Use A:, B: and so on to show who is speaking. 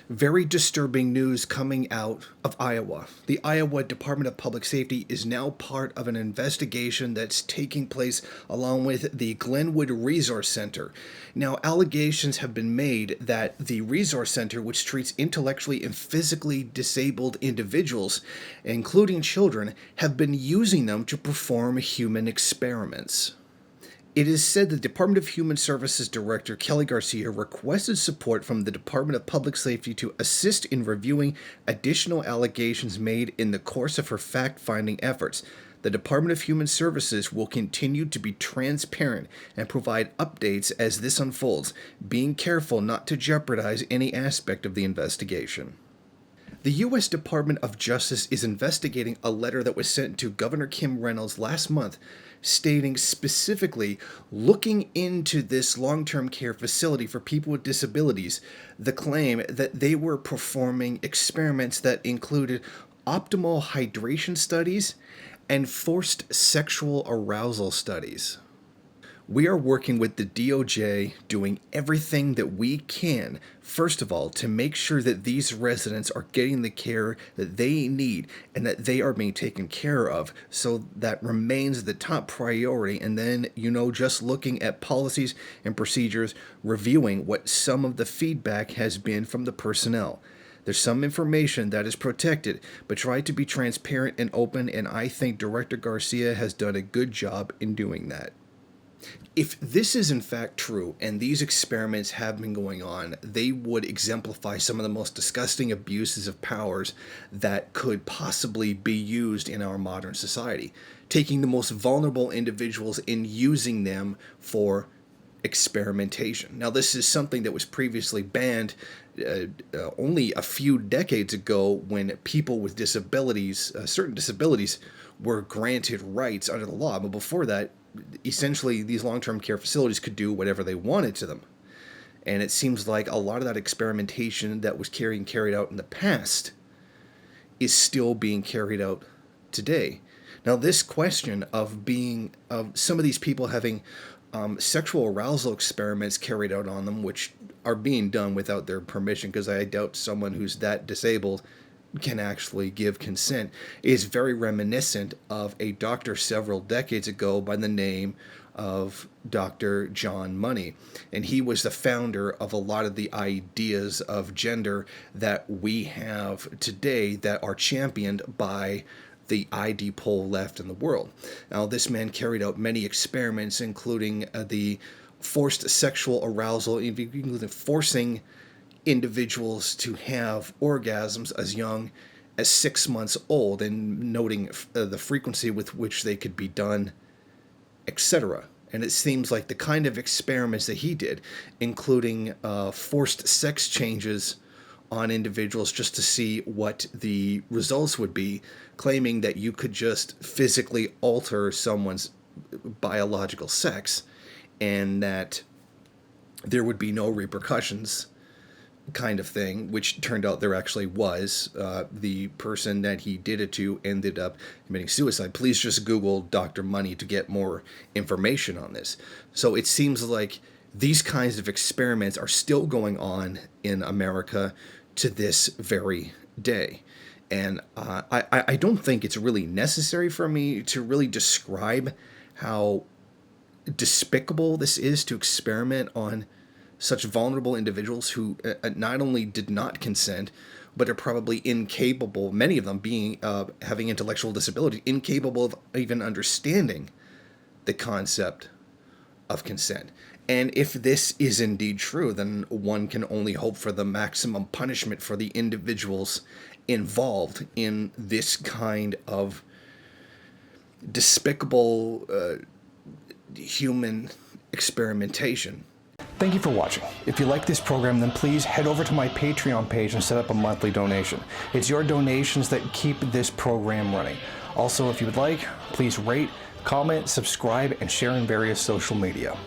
A: Very disturbing news coming out of Iowa. The Iowa Department of Public Safety is now part of an investigation that's taking place along with the Glenwood Resource Center. Now, allegations have been made that the Resource Center, which treats intellectually and physically disabled individuals, including children, have been using them to perform human experiments. It is said the Department of Human Services Director Kelly Garcia requested support from the Department of Public Safety to assist in reviewing additional allegations made in the course of her fact-finding efforts. The Department of Human Services will continue to be transparent and provide updates as this unfolds, being careful not to jeopardize any aspect of the investigation. The U.S. Department of Justice is investigating a letter that was sent to Governor Kim Reynolds last month stating specifically looking into this long-term care facility for people with disabilities, the claim that they were performing experiments that included optimal hydration studies and forced sexual arousal studies. We are working with the DOJ, doing everything that we can, first of all, to make sure that these residents are getting the care that they need and that they are being taken care of. So that remains the top priority. And then, just looking at policies and procedures, reviewing what some of the feedback has been from the personnel. There's some information that is protected, but try to be transparent and open, and I think Director Garcia has done a good job in doing that. If this is in fact true, and these experiments have been going on, they would exemplify some of the most disgusting abuses of powers that could possibly be used in our modern society. Taking the most vulnerable individuals and using them for experimentation. Now, this is something that was previously banned only a few decades ago when people with disabilities, certain disabilities, were granted rights under the law. But before that, essentially, these long-term care facilities could do whatever they wanted to them. And it seems like a lot of that experimentation that was carried out in the past is still being carried out today. Now, this question of some of these people having sexual arousal experiments carried out on them, which are being done without their permission, because I doubt someone who's that disabled can actually give consent, is very reminiscent of a doctor several decades ago by the name of Dr. John Money. And he was the founder of a lot of the ideas of gender that we have today that are championed by the ID pole left in the world. Now, this man carried out many experiments, including the forced sexual arousal, including forcing individuals to have orgasms as young as 6 months old, and noting the frequency with which they could be done, etc. And it seems like the kind of experiments that he did, including forced sex changes on individuals just to see what the results would be, claiming that you could just physically alter someone's biological sex and that there would be no repercussions, kind of thing, which turned out there actually was. The person that he did it to ended up committing suicide. Please just Google Dr. Money to get more information on this. So it seems like these kinds of experiments are still going on in America to this very day. And I don't think it's really necessary for me to really describe how despicable this is, to experiment on such vulnerable individuals who not only did not consent, but are probably incapable, many of them being having intellectual disability, incapable of even understanding the concept of consent. And if this is indeed true, then one can only hope for the maximum punishment for the individuals involved in this kind of despicable human experimentation.
B: Thank you for watching. If you like this program, then please head over to my Patreon page and set up a monthly donation. It's your donations that keep this program running. Also, if you would like, please rate, comment, subscribe, and share in various social media.